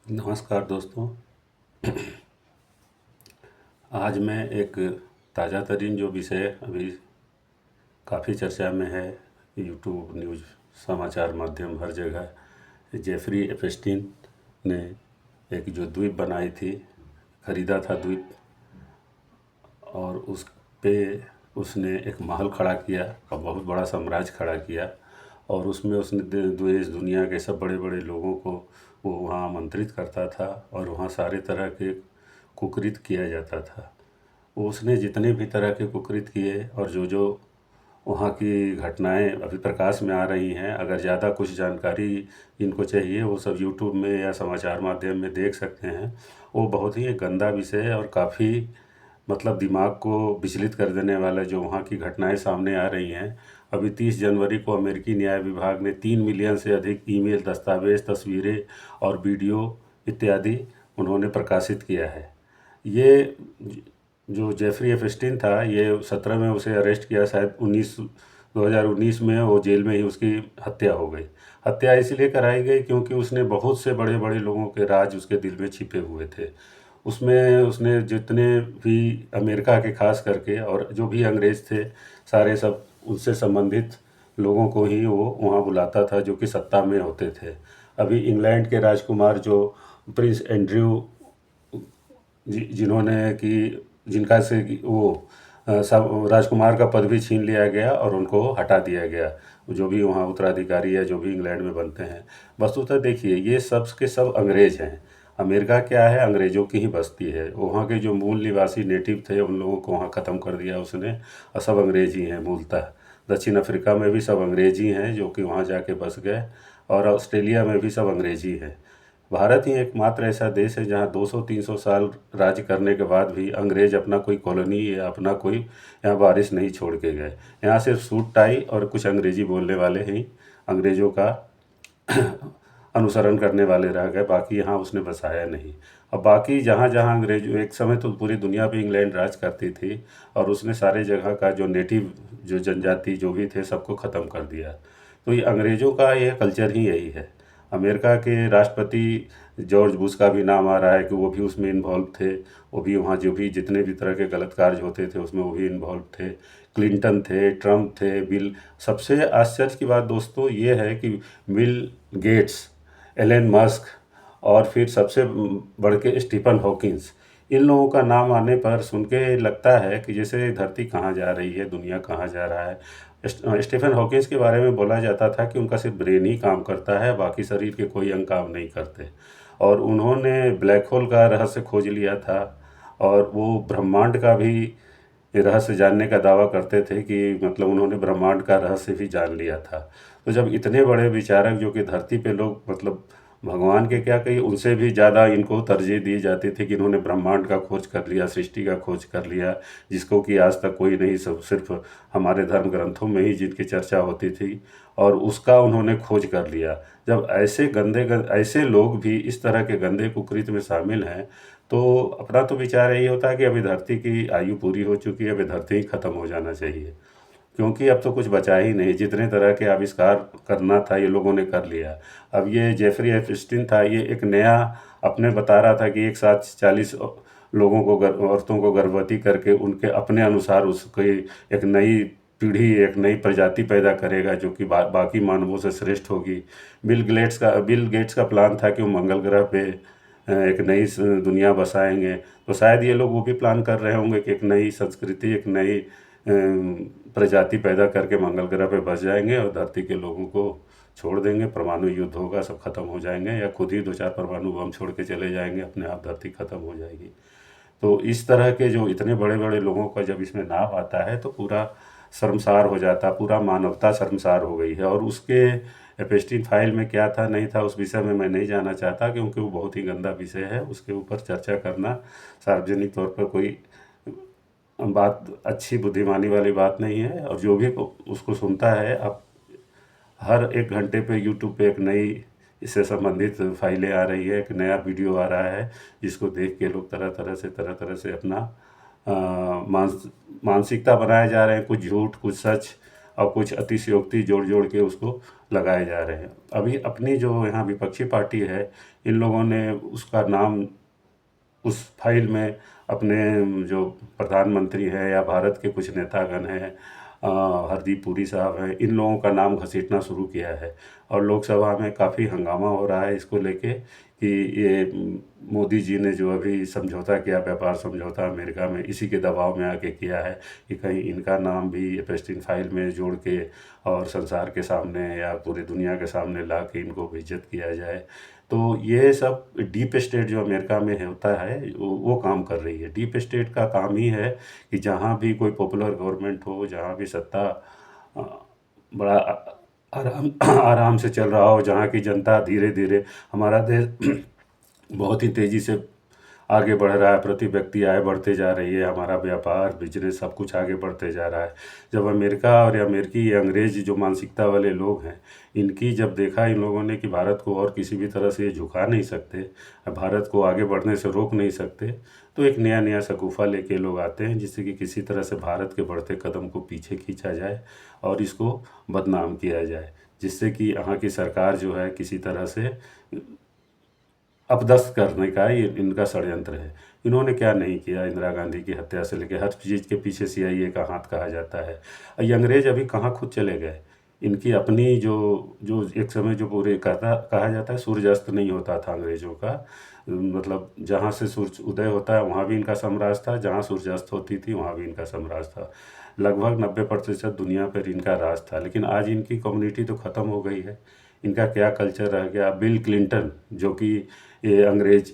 नमस्कार दोस्तों। आज मैं एक ताज़ा तरीन जो विषय अभी काफ़ी चर्चा में है, यूट्यूब न्यूज़ समाचार माध्यम हर जगह, जेफरी एप्स्टीन ने एक जो द्वीप बनाई थी, खरीदा था द्वीप, और उस पे उसने एक महल खड़ा किया और बहुत बड़ा साम्राज्य खड़ा किया। और उसमें उसने देश दुनिया के सब बड़े बड़े लोगों को वो वहाँ आमंत्रित करता था और वहाँ सारे तरह के कुकृत किया जाता था। उसने जितने भी तरह के कुकृत किए और जो जो वहाँ की घटनाएं अभी प्रकाश में आ रही हैं, अगर ज़्यादा कुछ जानकारी इनको चाहिए वो सब यूट्यूब में या समाचार माध्यम में देख सकते हैं। वो बहुत ही एक गंदा विषय है और काफ़ी मतलब दिमाग को विचलित कर देने वाला जो वहाँ की घटनाएं सामने आ रही हैं। अभी 30 जनवरी को अमेरिकी न्याय विभाग ने 3 मिलियन से अधिक ईमेल, दस्तावेज़, तस्वीरें और वीडियो इत्यादि उन्होंने प्रकाशित किया है। ये जो जेफरी एप्स्टीन था, ये 17 में उसे अरेस्ट किया, शायद 2019 में वो जेल में ही उसकी हत्या हो गई। हत्या इसलिए कराई गई क्योंकि उसने बहुत से बड़े बड़े लोगों के राज उसके दिल में छिपे हुए थे। उसमें उसने जितने भी अमेरिका के खास करके और जो भी अंग्रेज़ थे, सारे सब उनसे संबंधित लोगों को ही वो वहाँ बुलाता था जो कि सत्ता में होते थे। अभी इंग्लैंड के राजकुमार जो प्रिंस एंड्रयू जिन्होंने कि जिनका से कि वो सब राजकुमार का पद भी छीन लिया गया और उनको हटा दिया गया, जो भी वहाँ उत्तराधिकारी या जो भी इंग्लैंड में बनते हैं। वस्तुतः देखिए, ये सब के सब अंग्रेज हैं। अमेरिका क्या है, अंग्रेज़ों की ही बस्ती है। वहाँ के जो मूल निवासी नेटिव थे उन लोगों को वहाँ ख़त्म कर दिया उसने, और सब अंग्रेज़ ही हैं मूलतः। दक्षिण अफ्रीका में भी सब अंग्रेज़ ही हैं जो कि वहाँ जाके बस गए, और ऑस्ट्रेलिया में भी सब अंग्रेज़ ही हैं। भारत ही एकमात्र ऐसा देश है जहाँ 200-300 साल राज्य करने के बाद भी अंग्रेज अपना कोई कॉलोनी या अपना कोई यहाँ वारिस नहीं छोड़ के गए। यहाँ सिर्फ सूट टाई और कुछ अंग्रेजी बोलने वाले ही अंग्रेज़ों का अनुसरण करने वाले रह गए, बाकी यहाँ उसने बसाया नहीं। अब बाकी जहाँ जहाँ अंग्रेज, एक समय तो पूरी दुनिया पे इंग्लैंड राज करती थी और उसने सारे जगह का जो नेटिव जो जनजाति जो भी थे सबको ख़त्म कर दिया। तो ये अंग्रेज़ों का ये कल्चर ही यही है। अमेरिका के राष्ट्रपति जॉर्ज बुश का भी नाम आ रहा है कि वो भी उसमें इन्वॉल्व थे। वो भी वहाँ जो भी जितने भी तरह के गलत कार्य होते थे उसमें वो भी इन्वॉल्व थे। क्लिंटन थे, ट्रम्प थे, बिल। सबसे आश्चर्य की बात दोस्तों ये है कि बिल गेट्स, एलन मस्क और फिर सबसे बढ़ के स्टीफन हॉकिंस, इन लोगों का नाम आने पर सुन के लगता है कि जैसे धरती कहाँ जा रही है, दुनिया कहाँ जा रहा है। स्टीफन हॉकिंस के बारे में बोला जाता था कि उनका सिर्फ ब्रेन ही काम करता है, बाकी शरीर के कोई अंग काम नहीं करते। और उन्होंने ब्लैक होल का रहस्य खोज लिया था, और वो ब्रह्मांड का भी रहस्य जानने का दावा करते थे कि मतलब उन्होंने ब्रह्मांड का रहस्य भी जान लिया था। तो जब इतने बड़े विचारक जो कि धरती पे लोग मतलब भगवान के क्या कहिए, उनसे भी ज़्यादा इनको तरजीह दी जाती थी कि इन्होंने ब्रह्मांड का खोज कर लिया, सृष्टि का खोज कर लिया, जिसको कि आज तक कोई नहीं, सब सिर्फ हमारे धर्म ग्रंथों में ही जिनकी चर्चा होती थी, और उसका उन्होंने खोज कर लिया। जब ऐसे ऐसे लोग भी इस तरह के गंदे कुकृत्य में शामिल हैं, तो अपना तो विचार यही होता है कि अभी धरती की आयु पूरी हो चुकी है, अभी धरती ही ख़त्म हो जाना चाहिए, क्योंकि अब तो कुछ बचा ही नहीं। जितने तरह के आविष्कार करना था ये लोगों ने कर लिया। अब ये जेफरी एप्स्टीन था, ये एक नया अपने बता रहा था कि एक साथ 40 लोगों को औरतों को गर्भवती करके उनके अपने अनुसार उसकी एक नई पीढ़ी, एक नई प्रजाति पैदा करेगा जो कि बाकी मानवों से श्रेष्ठ होगी। बिल गेट्स का प्लान था कि वो मंगल ग्रह पे एक नई दुनिया बसाएंगे। तो शायद ये लोग वो भी प्लान कर रहे होंगे कि एक नई संस्कृति, एक नई प्रजाति पैदा करके मंगल ग्रह पे बस जाएंगे और धरती के लोगों को छोड़ देंगे। परमाणु युद्ध होगा, सब खत्म हो जाएंगे, या खुद ही 2-4 परमाणु बम छोड़ के चले जाएंगे, अपने आप धरती खत्म हो जाएगी। तो इस तरह के जो इतने बड़े बड़े लोगों का जब इसमें नाम आता है तो पूरा शर्मसार हो जाता, पूरा मानवता शर्मसार हो गई है। और उसके एपेस्टीन फाइल में क्या था नहीं था उस विषय में मैं नहीं जाना चाहता, क्योंकि वो बहुत ही गंदा विषय है। उसके ऊपर चर्चा करना सार्वजनिक तौर पर कोई बात, अच्छी बुद्धिमानी वाली बात नहीं है। और जो भी उसको सुनता है, अब हर 1 घंटे पे यूट्यूब पे एक नई इससे संबंधित फाइलें आ रही है, एक नया वीडियो आ रहा है, जिसको देख के लोग तरह तरह से अपना मानसिकता बनाए जा रहे हैं, कुछ झूठ कुछ सच। और कुछ अतिशयोक्ति जोड़ जोड़ के उसको लगाए जा रहे हैं। अभी अपनी जो यहाँ विपक्षी पार्टी है, इन लोगों ने उसका नाम उस फाइल में अपने जो प्रधानमंत्री हैं या भारत के कुछ नेतागण हैं, हरदीप पुरी साहब हैं, इन लोगों का नाम घसीटना शुरू किया है। और लोकसभा में काफ़ी हंगामा हो रहा है इसको लेके कि ये मोदी जी ने जो अभी समझौता किया, व्यापार समझौता अमेरिका में, इसी के दबाव में आके किया है कि कहीं इनका नाम भी एपस्टीन फाइल में जोड़ के और संसार के सामने या पूरी दुनिया के सामने ला के इनको बेइज्जत किया जाए। तो ये सब डीप स्टेट जो अमेरिका में है होता है, वो काम कर रही है। डीप स्टेट का काम ही है कि जहाँ भी कोई पॉपुलर गवर्नमेंट हो, जहाँ भी सत्ता अ, बड़ा आराम आराम से चल रहा हो, जहाँ की जनता धीरे धीरे, हमारा देश बहुत ही तेज़ी से आगे बढ़ रहा है, प्रति व्यक्ति आय बढ़ते जा रही है, हमारा व्यापार बिजनेस सब कुछ आगे बढ़ते जा रहा है। जब अमेरिका और ये अमेरिकी ये अंग्रेज जो मानसिकता वाले लोग हैं, इनकी जब देखा इन लोगों ने कि भारत को और किसी भी तरह से ये झुका नहीं सकते, भारत को आगे बढ़ने से रोक नहीं सकते, तो एक नया नया शगुफा लेके लोग आते हैं जिससे कि किसी तरह से भारत के बढ़ते कदम को पीछे खींचा जाए और इसको बदनाम किया जाए, जिससे कि यहाँ की सरकार जो है किसी तरह से अपदस्थ करने का ये इनका षड्यंत्र है। इन्होंने क्या नहीं किया, इंदिरा गांधी की हत्या से लेकर हर चीज़ के पीछे सीआईए का हाथ कहा जाता है। ये अंग्रेज अभी कहाँ खुद चले गए। इनकी अपनी जो जो एक समय जो पूरे कहा जाता है सूर्यास्त नहीं होता था अंग्रेज़ों का, मतलब जहाँ से सूर्य उदय होता है वहाँ भी इनका साम्राज्य था, जहाँ सूर्यास्त होती थी वहाँ भी इनका साम्राज्य था। लगभग 90% दुनिया पर इनका राज था। लेकिन आज इनकी कम्युनिटी तो ख़त्म हो गई है। इनका क्या कल्चर रह गया। बिल क्लिंटन जो कि ये अंग्रेज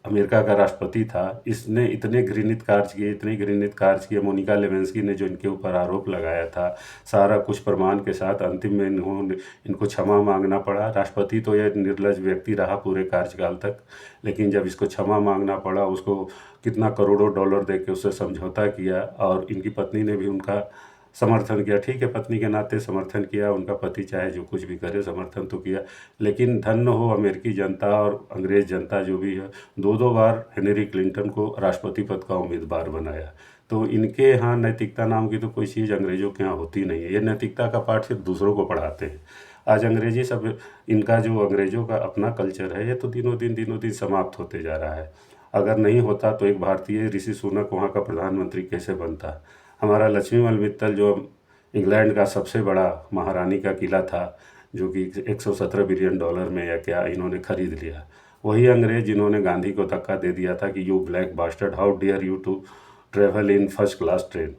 अमेरिका का राष्ट्रपति था, इसने इतने घृणित कार्य किए, इतने घृणित कार्य किए। मोनिका लेविंस्की ने जो इनके ऊपर आरोप लगाया था, सारा कुछ प्रमाण के साथ, अंतिम में इनको क्षमा मांगना पड़ा। राष्ट्रपति तो यह निर्लज व्यक्ति रहा पूरे कार्यकाल तक, लेकिन जब इसको क्षमा मांगना पड़ा, उसको कितना करोड़ों डॉलर दे के उससे समझौता किया और इनकी पत्नी ने भी उनका समर्थन किया। ठीक है, पत्नी के नाते समर्थन किया, उनका पति चाहे जो कुछ भी करे समर्थन तो किया। लेकिन धन्य हो अमेरिकी जनता और अंग्रेज़ जनता जो भी है, दो दो बार हेनरी क्लिंटन को राष्ट्रपति पद का उम्मीदवार बनाया। तो इनके यहाँ नैतिकता नाम की तो कोई चीज़ अंग्रेज़ों के यहाँ होती नहीं है। ये नैतिकता का पाठ सिर्फ दूसरों को पढ़ाते हैं। आज अंग्रेजी सब इनका जो अंग्रेज़ों का अपना कल्चर है, ये तो दिनों दिन समाप्त होते जा रहा है। अगर नहीं होता तो एक भारतीय ऋषि सुनक वहाँ का प्रधानमंत्री कैसे बनता। हमारा लक्ष्मीमल मित्तल जो इंग्लैंड का सबसे बड़ा महारानी का किला था, जो कि 117 बिलियन डॉलर में या क्या इन्होंने खरीद लिया, वही अंग्रेज जिन्होंने गांधी को धक्का दे दिया था कि you black bastard, how dear you to travel in first class train.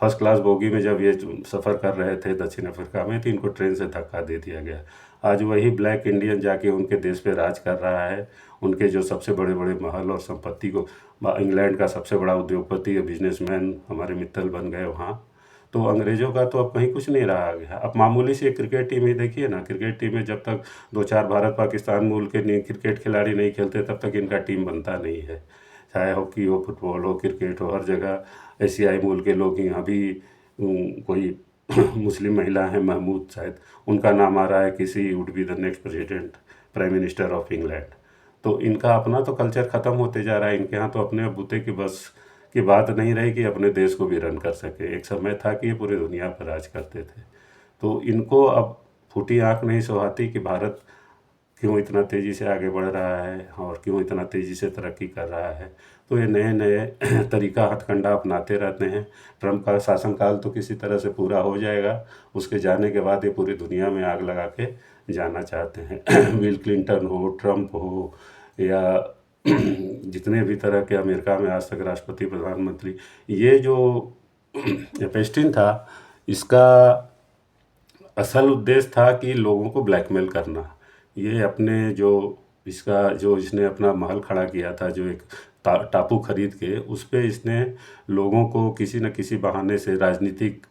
First class bogie में जब ये सफ़र कर रहे थे दक्षिण अफ्रीका में, तो इनको ट्रेन से धक्का दे दिया गया। आज वही ब्लैक इंडियन जाके उनके देश पे राज कर रहा है। उनके जो सबसे बड़े बड़े महल और संपत्ति को, इंग्लैंड का सबसे बड़ा उद्योगपति और बिजनेसमैन हमारे मित्तल बन गए वहाँ। तो अंग्रेज़ों का तो अब कहीं कुछ नहीं रहा गया। अब मामूली सी एक क्रिकेट टीम ही देखिए ना, क्रिकेट टीम में जब तक दो चार भारत पाकिस्तान मूल के नहीं क्रिकेट खिलाड़ी नहीं खेलते, तब तक इनका टीम बनता नहीं है। चाहे हॉकी हो, फुटबॉल हो, क्रिकेट हो, हर जगह एशियाई मूल के लोग ही। यहाँ भी कोई मुस्लिम महिला हैं महमूद, शायद उनका नाम आ रहा है किसी would be the next president, prime minister of England. तो इनका अपना तो कल्चर ख़त्म होते जा रहा है। इनके यहाँ तो अपने बूते की बस की बात नहीं रही कि अपने देश को भी रन कर सके। एक समय था कि ये पूरी दुनिया पर राज करते थे। तो इनको अब फूटी आँख नहीं सुहाती कि भारत क्यों इतना तेज़ी से आगे बढ़ रहा है और क्यों इतना तेज़ी से तरक्की कर रहा है। तो ये नए नए तरीका हथकंडा अपनाते रहते हैं। ट्रम्प का शासनकाल तो किसी तरह से पूरा हो जाएगा, उसके जाने के बाद ये पूरी दुनिया में आग लगा के जाना चाहते हैं। बिल क्लिंटन हो, ट्रम्प हो, या जितने भी तरह के अमेरिका में आज तक राष्ट्रपति प्रधानमंत्री, ये जो एपेस्टीन था, इसका असल उद्देश्य था कि लोगों को ब्लैकमेल करना। ये अपने जो इसका जो इसने अपना महल खड़ा किया था, जो एक टापू खरीद के, उस पे इसने लोगों को किसी न किसी बहाने से राजनीतिक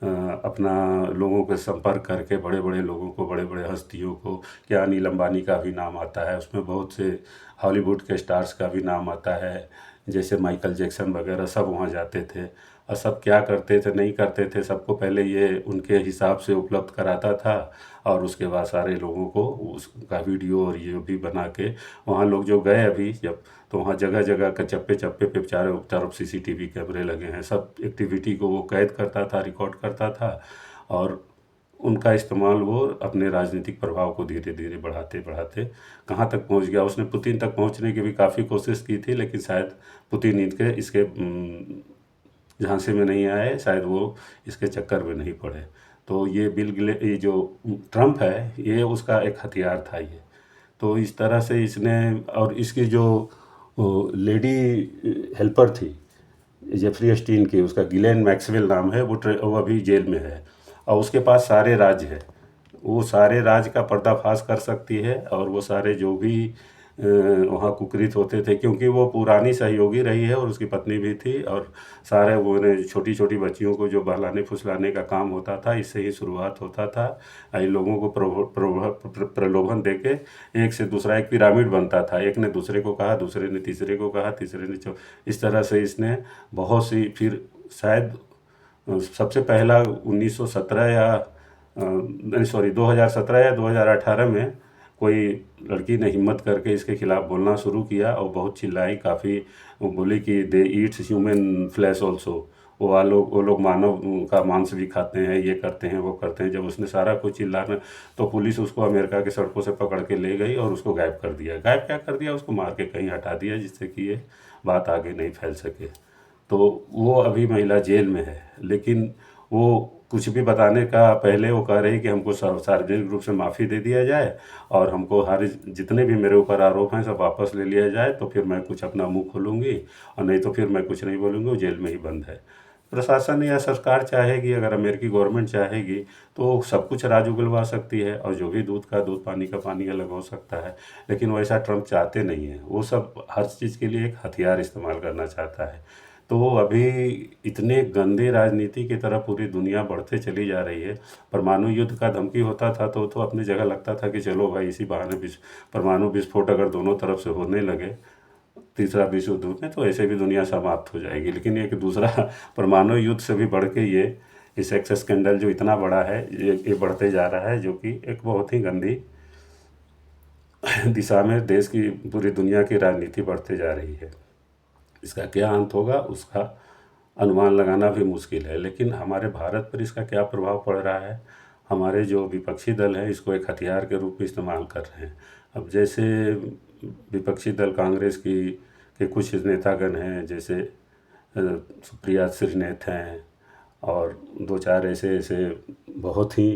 अपना लोगों के संपर्क करके, बड़े बड़े लोगों को, बड़े बड़े हस्तियों को, क्या अनिल अंबानी का भी नाम आता है उसमें, बहुत से हॉलीवुड के स्टार्स का भी नाम आता है, जैसे माइकल जैक्सन वगैरह सब वहाँ जाते थे। और सब क्या करते थे नहीं करते थे, सबको पहले ये उनके हिसाब से उपलब्ध कराता था और उसके बाद सारे लोगों को उसका वीडियो और ये भी बना के, वहाँ लोग जो गए अभी जब, तो वहाँ जगह जगह के चप्पे चप्पे पे चारों तरफ सीसीटीवी कैमरे लगे हैं। सब एक्टिविटी को वो कैद करता था, रिकॉर्ड करता था और उनका इस्तेमाल वो अपने राजनीतिक प्रभाव को धीरे धीरे बढ़ाते बढ़ाते कहाँ तक पहुंच गया। उसने पुतिन तक पहुंचने की भी काफ़ी कोशिश की थी, लेकिन शायद पुतिन इनके इसके झांसे में नहीं आए, शायद वो इसके चक्कर में नहीं पड़े। तो ये जो ट्रम्प है, ये उसका एक हथियार था ये। तो इस तरह से इसने, और इसकी जो लेडी हेल्पर थी जेफरी स्टीन की, उसका गिलेन मैक्सवेल नाम है, वो अभी जेल में है और उसके पास सारे राज है। वो सारे राज का पर्दाफाश कर सकती है और वो सारे जो भी वहाँ कुकृत होते थे, क्योंकि वो पुरानी सहयोगी रही है और उसकी पत्नी भी थी, और सारे वो छोटी छोटी बच्चियों को जो बहलाने फुसलाने का काम होता था, इससे ही शुरुआत होता था। इन लोगों को प्रलोभन देके एक से दूसरा एक पिरामिड बनता था। एक ने दूसरे को कहा, दूसरे ने तीसरे को कहा, तीसरे ने इस तरह से इसने बहुत सी, फिर शायद सबसे पहला 1917 या नहीं सॉरी 2017 या 2018 में कोई लड़की ने हिम्मत करके इसके खिलाफ बोलना शुरू किया और बहुत चिल्लाई, काफ़ी वो बोली कि दे ईट्स ह्यूमन फ्लैश ऑल्सो, वो लोग मानव का मांस भी खाते हैं, ये करते हैं वो करते हैं। जब उसने सारा कुछ चिल्लाना, तो पुलिस उसको अमेरिका के सड़कों से पकड़ के ले गई और उसको गायब कर दिया। गायब क्या कर दिया, उसको मार के कहीं हटा दिया, जिससे कि ये बात आगे नहीं फैल सके। तो वो अभी महिला जेल में है, लेकिन वो कुछ भी बताने का पहले वो कह रही कि हमको सार्वजनिक रूप से माफ़ी दे दिया जाए और हमको हर जितने भी मेरे ऊपर आरोप हैं सब वापस ले लिया जाए, तो फिर मैं कुछ अपना मुंह खोलूँगी, और नहीं तो फिर मैं कुछ नहीं बोलूँगी, वो जेल में ही बंद है। प्रशासन या सरकार चाहेगी, अगर अमेरिकी गवर्नमेंट चाहेगी तो सब कुछ राज उगलवा सकती है, और जो भी दूध का दूध, पानी का पानी अलग हो सकता है। लेकिन वैसा ट्रम्प चाहते नहीं हैं। वो सब हर चीज़ के लिए एक हथियार इस्तेमाल करना चाहता है। तो वो अभी इतने गंदे राजनीति की तरफ पूरी दुनिया बढ़ते चली जा रही है। परमाणु युद्ध का धमकी होता था तो अपनी जगह लगता था कि चलो भाई इसी बहाने परमाणु विस्फोट अगर दोनों तरफ से होने लगे, तीसरा विश्व युद्ध में, तो ऐसे भी दुनिया समाप्त हो जाएगी। लेकिन एक दूसरा परमाणु युद्ध से भी बढ़ के ये इस एक्सेस स्कैंडल जो इतना बड़ा है, ये बढ़ते जा रहा है, जो कि एक बहुत ही गंदी दिशा में देश की, पूरी दुनिया की राजनीति बढ़ते जा रही है। इसका क्या अंत होगा उसका अनुमान लगाना भी मुश्किल है। लेकिन हमारे भारत पर इसका क्या प्रभाव पड़ रहा है, हमारे जो विपक्षी दल हैं इसको एक हथियार के रूप में इस्तेमाल कर रहे हैं। अब जैसे विपक्षी दल कांग्रेस की के कुछ नेतागण हैं, जैसे सुप्रिया श्रीनेत हैं, और दो चार ऐसे ऐसे बहुत ही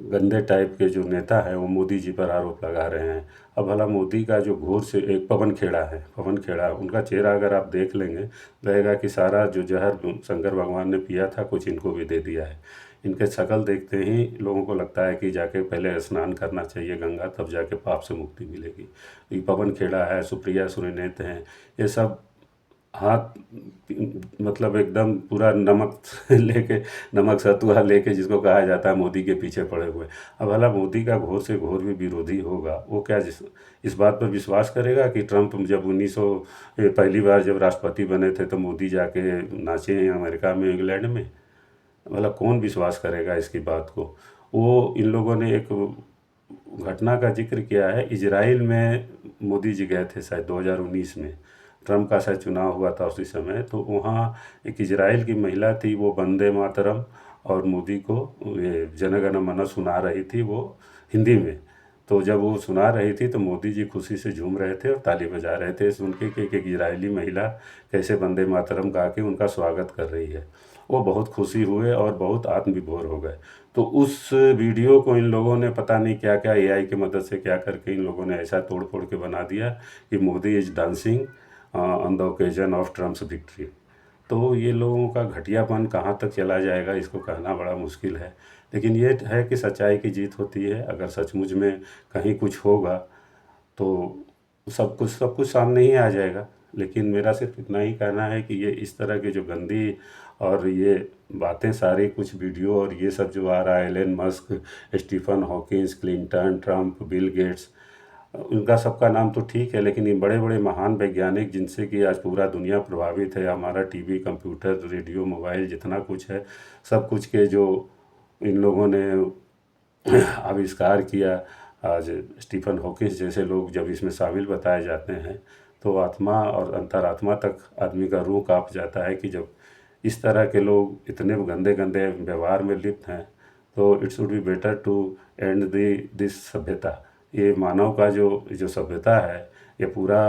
गंदे टाइप के जो नेता हैं, वो मोदी जी पर आरोप लगा रहे हैं। अब भला मोदी का जो घूर से एक पवन खेड़ा है, पवन खेड़ा, उनका चेहरा अगर आप देख लेंगे लगेगा कि सारा जो जहर शंकर भगवान ने पिया था कुछ इनको भी दे दिया है। इनके शक्ल देखते ही लोगों को लगता है कि जाके पहले स्नान करना चाहिए गंगा, तब जाके पाप से मुक्ति मिलेगी। ये पवन खेड़ा है, सुप्रिया सुरीनेत हैं, ये सब हाथ मतलब एकदम पूरा नमक लेके, नमक सतुआ लेके जिसको कहा जाता है, मोदी के पीछे पड़े हुए। अब भला मोदी का घोर से घोर भी विरोधी होगा, वो क्या इस बात पर विश्वास करेगा कि ट्रम्प जब 1900 पहली बार जब राष्ट्रपति बने थे तो मोदी जाके नाचे हैं अमेरिका में, इंग्लैंड में? भला कौन विश्वास करेगा इसकी बात को। वो इन लोगों ने एक घटना का जिक्र किया है, इजराइल में मोदी जी गए थे शायद 2019 में, ट्रम्प का शायद चुनाव हुआ था उसी समय। तो वहाँ एक इजराइल की महिला थी, वो वंदे मातरम और मोदी को ये जन गण मन सुना रही थी, वो हिंदी में। तो जब वो सुना रही थी तो मोदी जी खुशी से झूम रहे थे और ताली बजा रहे थे, सुन के कि एक इजरायली महिला कैसे वंदे मातरम गा के उनका स्वागत कर रही है। वो बहुत खुशी हुए और बहुत आत्मविभोर हो गए। तो उस वीडियो को इन लोगों ने पता नहीं क्या क्या एआई की मदद से क्या करके इन लोगों ने ऐसा तोड़ फोड़ के बना दिया कि Modi is dancing on the occasion of Trump's victory. तो ये लोगों का घटियापन कहाँ तक चला जाएगा इसको कहना बड़ा मुश्किल है। लेकिन ये है कि सच्चाई की जीत होती है। अगर सचमुच में कहीं कुछ होगा तो सब कुछ सामने ही आ जाएगा। लेकिन मेरा सिर्फ इतना ही कहना है कि ये इस तरह की जो गंदी और ये बातें सारी कुछ वीडियो और ये सब जो आ रहा है, Elon Musk, Stephen Hawkins, Clinton, Trump, Bill Gates, उनका सबका नाम तो ठीक है, लेकिन ये बड़े बड़े महान वैज्ञानिक जिनसे कि आज पूरा दुनिया प्रभावित है, हमारा टीवी, कंप्यूटर, रेडियो, मोबाइल जितना कुछ है, सब कुछ के जो इन लोगों ने आविष्कार किया, आज स्टीफन हॉकिंस जैसे लोग जब इसमें शामिल बताए जाते हैं तो आत्मा और अंतरात्मा तक आदमी का रूह कांप जाता है कि जब इस तरह के लोग इतने गंदे गंदे व्यवहार में लिप्त हैं, तो it should be better to end this सभ्यता। ये मानव का जो सभ्यता है, ये पूरा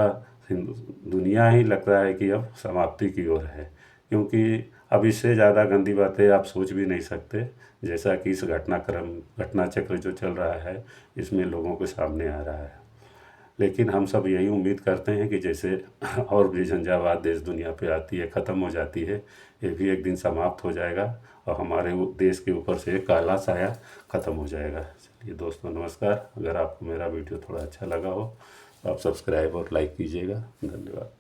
दुनिया ही लगता है कि अब समाप्ति की ओर है, क्योंकि अब इससे ज़्यादा गंदी बातें आप सोच भी नहीं सकते, जैसा कि इस घटना चक्र जो चल रहा है इसमें लोगों के सामने आ रहा है। लेकिन हम सब यही उम्मीद करते हैं कि जैसे और भी झंझावात देश दुनिया पे आती है, ख़त्म हो जाती है, ये भी एक दिन समाप्त हो जाएगा और हमारे देश के ऊपर से काला साया ख़त्म हो जाएगा। चलिए दोस्तों, नमस्कार। अगर आपको मेरा वीडियो थोड़ा अच्छा लगा हो तो आप सब्सक्राइब और लाइक कीजिएगा। धन्यवाद।